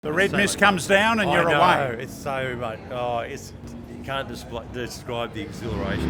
The red mist comes down and you're away. It's so much. You can't describe the exhilaration.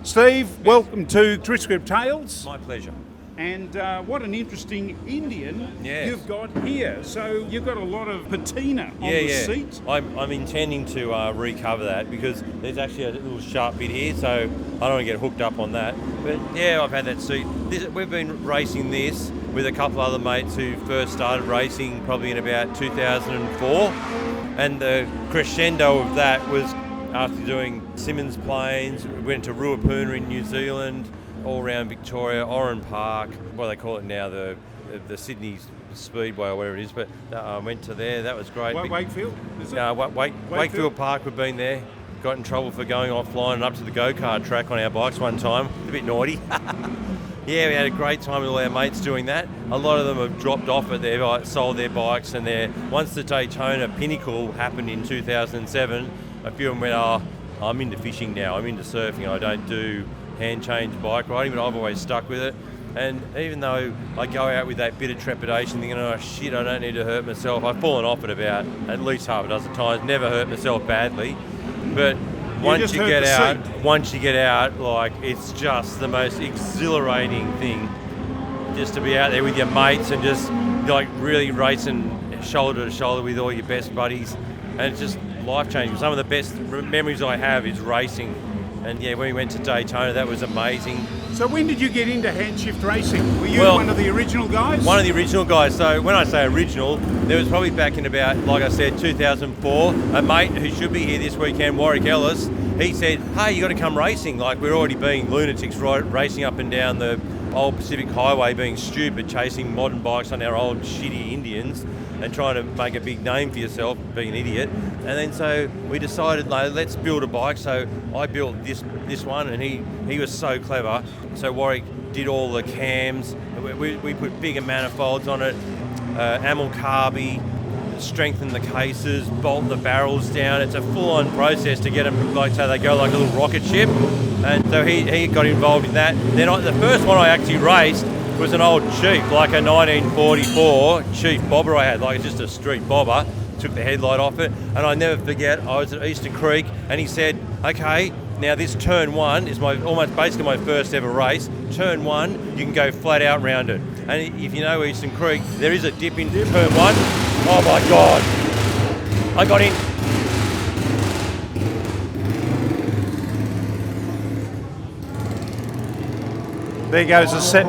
Steve, welcome to Triscript Tales. My pleasure. And what an interesting Indian you've got here. So you've got a lot of patina on the seat. I'm intending to recover that because there's actually a little sharp bit here, so I don't want to get hooked up on that. But yeah, I've had that seat. We've been racing this with a couple other mates who first started racing probably in about 2004. And the crescendo of that was after doing Symmons Plains, we went to Ruapuna in New Zealand, all around Victoria, Oran Park, what they call it now, the Sydney Speedway or whatever it is, but I went to there, that was great. Wakefield, is it? Wakefield Park, we've been there. Got in trouble for going offline and up to the go-kart track on our bikes one time, a bit naughty. Yeah, we had a great time with all our mates doing that. A lot of them have dropped off at their sold their bikes, and once the Daytona Pinnacle happened in 2007, a few of them went, I'm into fishing now, I'm into surfing, I don't do hand change bike riding, but I've always stuck with it. And even though I go out with that bit of trepidation thinking, oh shit, I don't need to hurt myself, I've fallen off it about at least half a dozen times, never hurt myself badly. But once you get out, like, it's just the most exhilarating thing just to be out there with your mates and just like really racing shoulder to shoulder with all your best buddies, and it's just life-changing. Some of the best memories I have is racing. And yeah, when we went to Daytona, that was amazing. So when did you get into Handshift racing? Were you one of the original guys? One of the original guys. So when I say original, there was probably back in about, like I said, 2004, a mate who should be here this weekend, Warwick Ellis, he said, hey, you got to come racing. Like, we're already being lunatics racing up and down the old Pacific Highway, being stupid, chasing modern bikes on our old shitty Indians and trying to make a big name for yourself, being an idiot. And then so we decided, like, let's build a bike. So I built this one, and he was so clever. So Warwick did all the cams. We put bigger manifolds on it, amyl carby, strengthen the cases, bolt the barrels down. It's a full-on process to get them, like, so they go like a little rocket ship. And so he got involved in that. Then the first one I actually raced was an old Chief, like a 1944 Chief bobber I had, like just a street bobber. Took the headlight off it, and I never forget, I was at Eastern Creek, and he said, okay, now this turn one is almost basically my first ever race. Turn one, you can go flat out round it. And if you know Eastern Creek, there is a dip in turn one. Oh my God. I got in. There goes the set.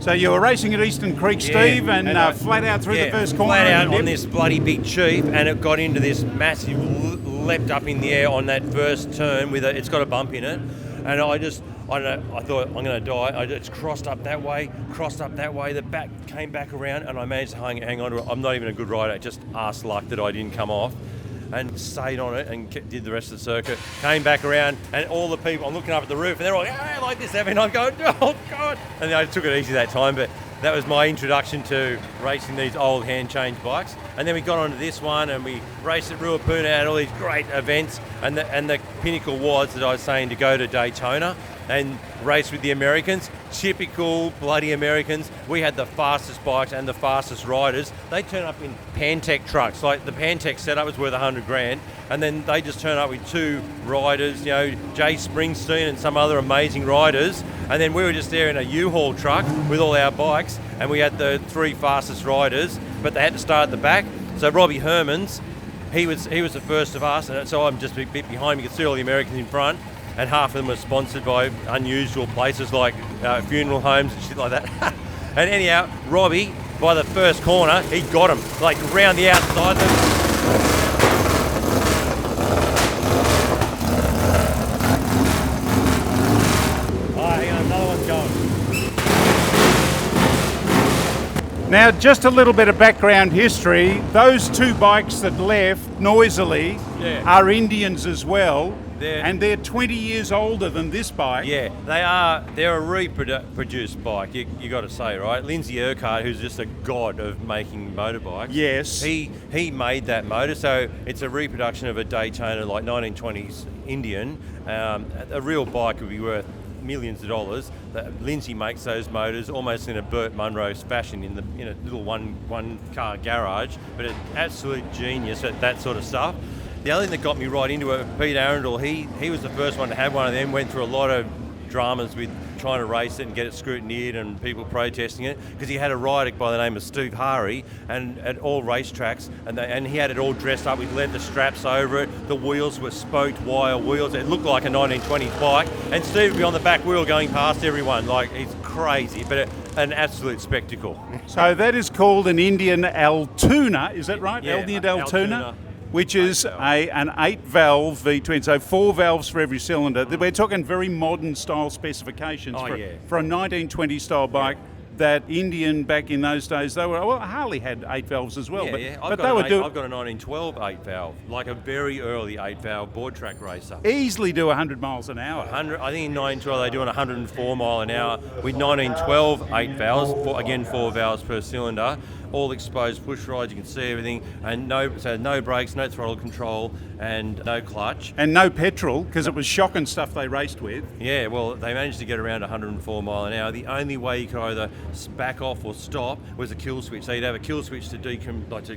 So you were racing at Eastern Creek, Steve, and flat out through the first corner. Flat out on this bloody big Chief, and it got into this massive, leapt up in the air on that first turn it's got a bump in it, and I thought I'm going to die. I just crossed up that way, the back came back around, and I managed to hang on to it. I'm not even a good rider, just arse luck that I didn't come off. And stayed on it and did the rest of the circuit. Came back around, and all the people, I'm looking up at the roof, and they're all like this, and I'm going, oh God. And I took it easy that time, but that was my introduction to racing these old hand change bikes. And then we got onto this one, and we raced at Ruapuna, had all these great events, and the pinnacle was that I was saying to go to Daytona and race with the Americans. Typical bloody Americans. We had the fastest bikes and the fastest riders. They turn up in Pantech trucks. Like, the Pantech setup was worth $100,000, and then they just turn up with two riders, Jay Springsteen and some other amazing riders. And then we were just there in a U-Haul truck with all our bikes, and we had the three fastest riders, but they had to start at the back. So Robbie Hermans, he was the first of us, and so I'm just a bit behind. You can see all the Americans in front. And half of them were sponsored by unusual places like funeral homes and shit like that. And anyhow, Robbie, by the first corner, he got him, like round the outside of them. Oh, hang on, another one's going. Now, just a little bit of background history. Those two bikes that left noisily are Indians as well. And they're 20 years older than this bike. Yeah, they are. They're a reproduced bike, you got to say, right? Lindsay Urquhart, who's just a god of making motorbikes. Yes. He made that motor, so it's a reproduction of a Daytona, like 1920s Indian. A real bike would be worth millions of dollars. Lindsay makes those motors almost in a Burt Munro fashion in a little one car garage, but an absolute genius at that sort of stuff. The other thing that got me right into it, Pete Arundel, he was the first one to have one of them, went through a lot of dramas with trying to race it and get it scrutineered and people protesting it, because he had a rider by the name of Steve Hari, and at all racetracks, and he had it all dressed up with leather straps over it. The wheels were spoked wire wheels. It looked like a 1920s bike, and Steve would be on the back wheel going past everyone. Like, it's crazy, but an absolute spectacle. So that is called an Indian Altoona, is that right? Yeah, Indian Altoona? Altoona. Which is an 8-valve V-twin, so 4 valves for every cylinder. We're talking very modern style specifications for a 1920 style bike. That Indian back in those days, Harley had 8 valves as well. I've got a 1912 8-valve, like a very early 8-valve board track racer. Easily do 100 miles an hour. 100, I think in 1912 they're doing 104 mile an hour with 1912 8 valves, 4 valves per cylinder. All exposed push rods, you can see everything, and no brakes, no throttle control, and no clutch. And no petrol, because it was shocking stuff they raced with. Yeah, well, they managed to get around 104 mile an hour. The only way you could either back off or stop was a kill switch. So you'd have a kill switch to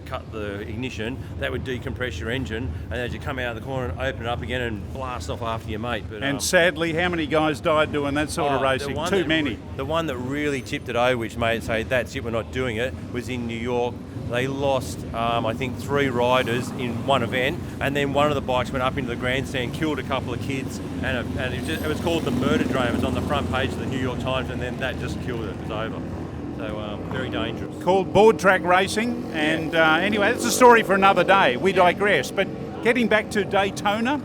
cut the ignition. That would decompress your engine, and as you come out of the corner and open it up again and blast off after your mate. And sadly, how many guys died doing that sort of racing? Too many. The one that really tipped it over, which made it say, that's it, we're not doing it, was in New York. They lost, I think, 3 riders in one event, and then one of the bikes went up into the grandstand, killed a couple of kids, and it was called the Murder Drone. It was on the front page of the New York Times, and then that just killed it. It was over. So very dangerous. Called board track racing, and anyway, that's a story for another day. We digress, but getting back to Daytona.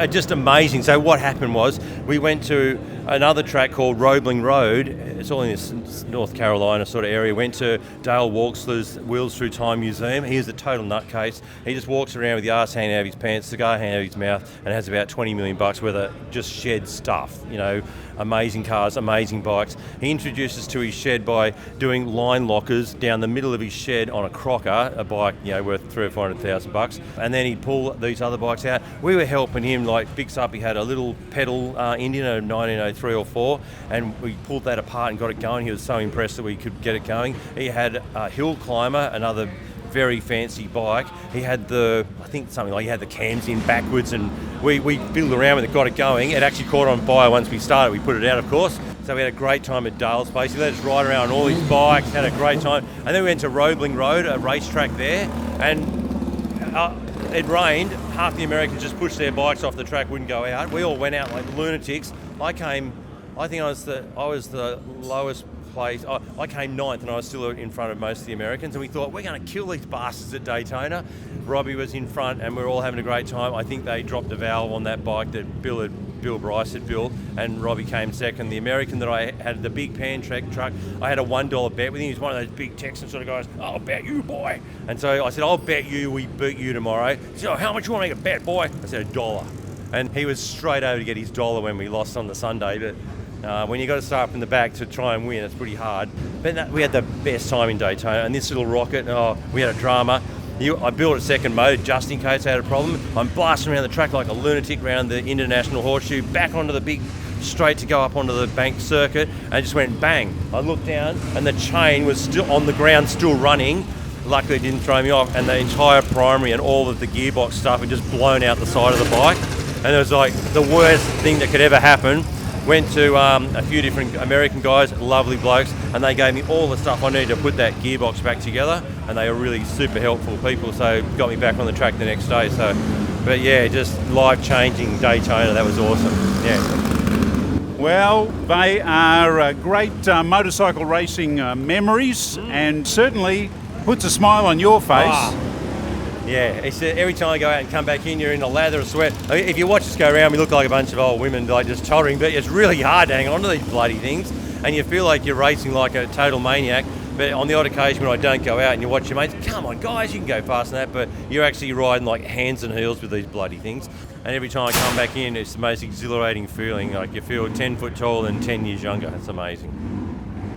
Just amazing. So what happened was we went to another track called Roebling Road. It's all in this North Carolina sort of area. Went to Dale Walksler's Wheels Through Time Museum. He is a total nutcase. He just walks around with the arse hanging out of his pants, cigar hanging out of his mouth, and has about $20 million worth of just shed stuff. Amazing cars, amazing bikes. He introduced us to his shed by doing line lockers down the middle of his shed on a Crocker, a bike worth $300,000 or $400,000, and then he'd pull these other bikes out. We were helping him fix up. He had a little pedal Indian, a 1903 or 4, and we pulled that apart and got it going. He was so impressed that we could get it going. He had a Hill Climber, another very fancy bike. He had he had the cams in backwards, and we fiddled around with it, got it going. It actually caught on fire once we started. We put it out, of course. So we had a great time at Dale's place. He let us ride around on all his bikes, had a great time. And then we went to Roebling Road, a racetrack there, and it rained. Half the Americans just pushed their bikes off the track, wouldn't go out. We all went out like lunatics. I think I was the lowest place. I came 9th, and I was still in front of most of the Americans, and we thought, we're going to kill these bastards at Daytona. Robbie was in front, and we were all having a great time. I think they dropped a valve on that bike that Bill Bryce had built, and Robbie came second. The American that I had, the big pan truck, I had a $1 bet with him. He's one of those big Texan sort of guys. I'll bet you, boy. And so I said, I'll bet you we beat you tomorrow. He said, how much you want to make a bet, boy? I said, $1. And he was straight over to get his $1 when we lost on the Sunday. But when you got to start from the back to try and win, it's pretty hard. But we had the best time in Daytona, and this little rocket, we had a drama. I built a second motor just in case I had a problem. I'm blasting around the track like a lunatic around the International Horseshoe, back onto the big straight to go up onto the bank circuit, and it just went bang. I looked down, and the chain was still on the ground, still running. Luckily it didn't throw me off, and the entire primary and all of the gearbox stuff had just blown out the side of the bike. And it was like the worst thing that could ever happen. Went to a few different American guys, lovely blokes, and they gave me all the stuff I needed to put that gearbox back together, and they were really super helpful people, so got me back on the track the next day. But yeah, just life-changing Daytona. That was awesome. Yeah. Well, they are great motorcycle racing memories, and certainly puts a smile on your face. Yeah, it's every time I go out and come back in, you're in a lather of sweat. I mean, if you watch us go around, we look like a bunch of old women just tottering, but it's really hard to hang on to these bloody things, and you feel like you're racing like a total maniac. But on the odd occasion when I don't go out and you watch your mates, come on guys, you can go faster than that, but you're actually riding like hands and heels with these bloody things. And every time I come back in, it's the most exhilarating feeling, like you feel 10 foot taller and 10 years younger. It's amazing.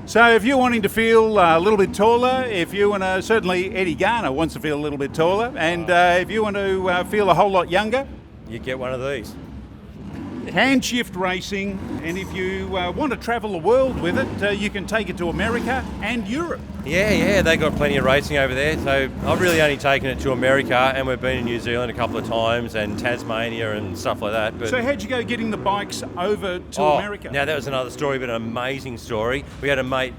So if you're wanting to feel a little bit taller, if you want to, certainly Eddie Garner wants to feel a little bit taller, and if you want to feel a whole lot younger, you get one of these. Handshift Racing, and if you want to travel the world with it, you can take it to America and Europe. Yeah, they got plenty of racing over there. So I've really only taken it to America, and we've been in New Zealand a couple of times, and Tasmania and stuff like that. But so how'd you go getting the bikes over to America? Now that was another story, but an amazing story. We had a mate,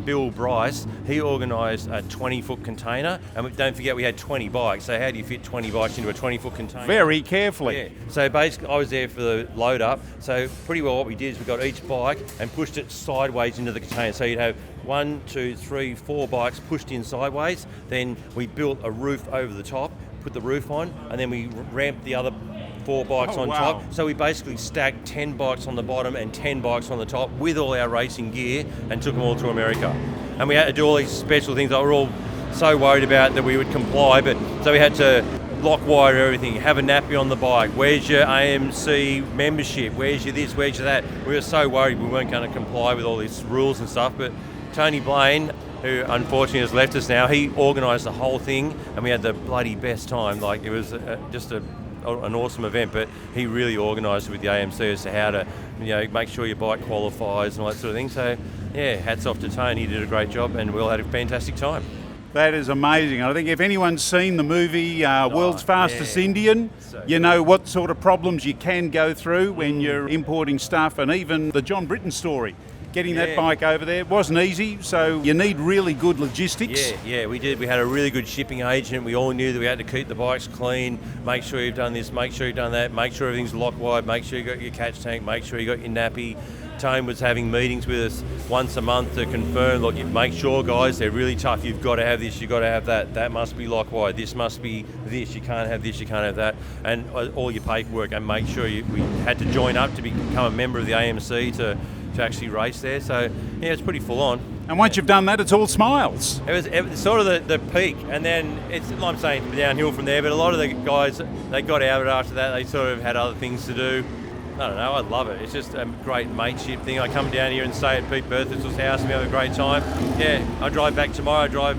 Bill Bryce. He organised a 20-foot container, and don't forget we had 20 bikes. So how do you fit 20 bikes into a 20-foot container? Very carefully. Yeah. So basically, I was there for the load up. So pretty well, what we did is we got each bike and pushed it sideways into the container. So you'd have 1, 2, 3, 4 bikes pushed in sideways. Then we built a roof over the top, put the roof on, and then we ramped the other 4 bikes on top. So we basically stacked 10 bikes on the bottom and 10 bikes on the top with all our racing gear and took them all to America. And we had to do all these special things that we were all so worried about that we would comply, but so we had to lock wire everything, have a nappy on the bike, where's your AMC membership, where's your this, where's your that. We were so worried we weren't going to comply with all these rules and stuff, but Tony Blaine, who unfortunately has left us now, he organised the whole thing and we had the bloody best time. Like it was just an awesome event, but he really organised it with the AMC as to how to, make sure your bike qualifies and all that sort of thing. So yeah, hats off to Tony, he did a great job and we all had a fantastic time. That is amazing. I think if anyone's seen the movie World's Fastest Indian, you know what sort of problems you can go through when you're importing stuff, and even the John Britton story. Getting that bike over there wasn't easy, so you need really good logistics. Yeah, we did. We had a really good shipping agent. We all knew that we had to keep the bikes clean, make sure you've done this, make sure you've done that, make sure everything's lock wide, make sure you got your catch tank, make sure you got your nappy. Tone was having meetings with us once a month to confirm, look, you make sure, guys, they're really tough. You've got to have this, you've got to have that. That must be lock wide. This must be this. You can't have this, you can't have that. And all your paperwork, and make sure we had to join up to become a member of the AMC to actually race there. So yeah, it's pretty full on. And once you've done that, it's all smiles. It was sort of the peak, and then I'm saying downhill from there, but a lot of the guys, they got out of it after that. They sort of had other things to do. I don't know, I love it. It's just a great mateship thing. I come down here and stay at Pete Berthels's house and we have a great time. Yeah, I drive back tomorrow. I drive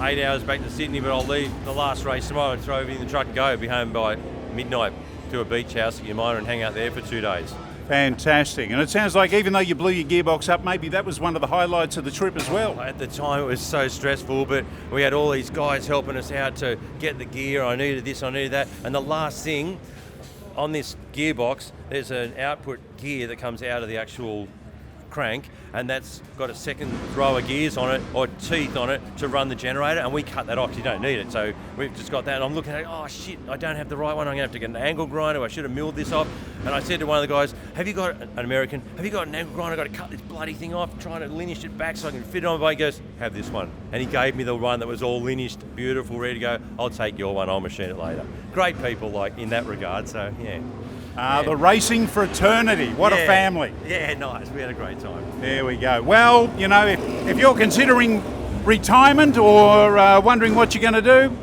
8 hours back to Sydney, but I'll leave the last race tomorrow and throw everything in the truck and go. I'll be home by midnight to a beach house at Yamina and hang out there for 2 days. Fantastic. And it sounds like even though you blew your gearbox up, maybe that was one of the highlights of the trip as well. At the time it was so stressful, but we had all these guys helping us out to get the gear. I needed this, I needed that. And the last thing, on this gearbox, there's an output gear that comes out of the actual crank, and that's got a second row of gears on it, or teeth on it, to run the generator, and we cut that off. You don't need it, so we've just got that, and I'm looking at it, oh shit, I don't have the right one, I'm going to have to get an angle grinder, I should have milled this off. And I said to one of the guys, have you got an American, have you got an angle grinder? I've got to cut this bloody thing off, trying to lineage it back so I can fit it on my bike. He goes, have this one. And he gave me the one that was all lineaged, beautiful, ready to go. I'll take your one, I'll machine it later. Great people, like, in that regard, so yeah. The Racing Fraternity, what a family. Yeah, nice, we had a great time. There we go. Well, if you're considering retirement or wondering what you're going to do,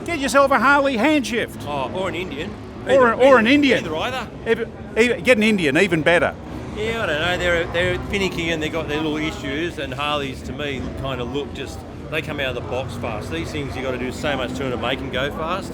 get yourself a Harley Handshift. Oh, or an Indian. Or an Indian. Either. Get an Indian, even better. Yeah, I don't know, they're finicky and they've got their little issues, and Harleys to me kind of look they come out of the box fast. These things you got to do so much to them to make them go fast.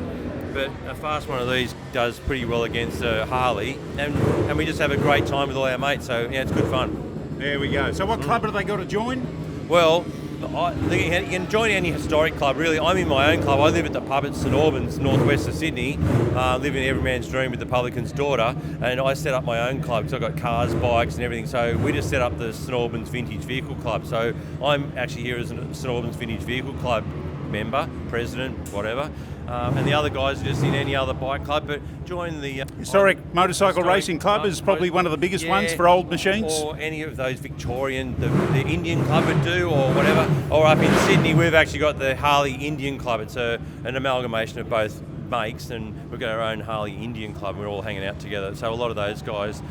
But a fast one of these does pretty well against a Harley, and we just have a great time with all our mates, so yeah, it's good fun. There we go. So what club have they got to join? Well, you can join any historic club, really. I'm in my own club. I live at the pub at St Albans, northwest of Sydney, living every man's dream with the publican's daughter, and I set up my own club, so I've got cars, bikes and everything, so we just set up the St Albans Vintage Vehicle Club. So I'm actually here as a St Albans Vintage Vehicle Club member, president, whatever. And the other guys are just in any other bike club, but join the Historic Motorcycle Racing Club is probably one of the biggest ones for old machines. Or any of those Victorian, the Indian Club would do, or whatever. Or up in Sydney, we've actually got the Harley Indian Club. It's an amalgamation of both makes, and we've got our own Harley Indian Club, and we're all hanging out together. So a lot of those guys,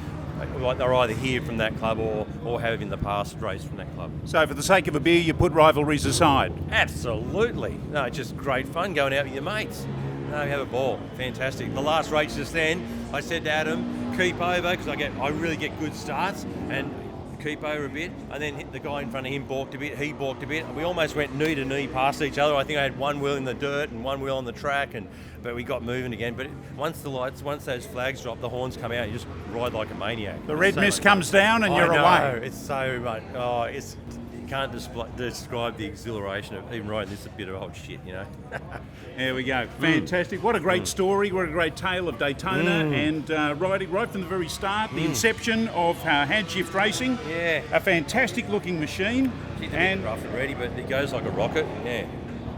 they're either here from that club or have in the past raced from that club. So for the sake of a beer, you put rivalries aside? Absolutely. No, it's just great fun going out with your mates. No, we have a ball. Fantastic. The last race just then, I said to Adam, keep over, because I really get good starts, and keep over a bit, and then hit the guy in front of him, balked a bit, he balked a bit, and we almost went knee to knee past each other. I think I had one wheel in the dirt and one wheel on the track, but we got moving again. But once those flags drop, the horns come out, you just ride like a maniac. The red mist comes down and you're away. It's so much. You can't describe the exhilaration of even riding this bit of old shit, you know. There we go. Fantastic. What a great story. What a great tale of Daytona and riding right from the very start, the inception of Handshift racing. Yeah. A fantastic looking machine. She's a bit rough and ready, but it goes like a rocket. Yeah.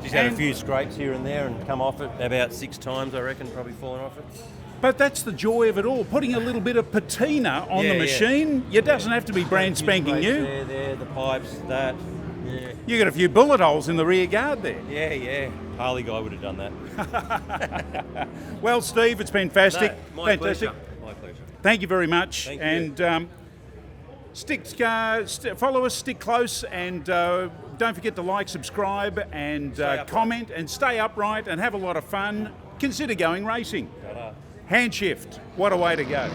She's had a few scrapes here and there and come off it about 6 times, I reckon, probably fallen off it. But that's the joy of it all, putting a little bit of patina on the machine. It doesn't have to be brand spanking new. There, the pipes, that. Yeah. You got a few bullet holes in the rear guard there. Yeah. Harley guy would have done that. Well, Steve, it's been fantastic. No, my pleasure. Thank you very much. Thank you. Follow us, stick close, and don't forget to like, subscribe, and comment, and stay upright, and have a lot of fun. Consider going racing. Handshift, what a way to go.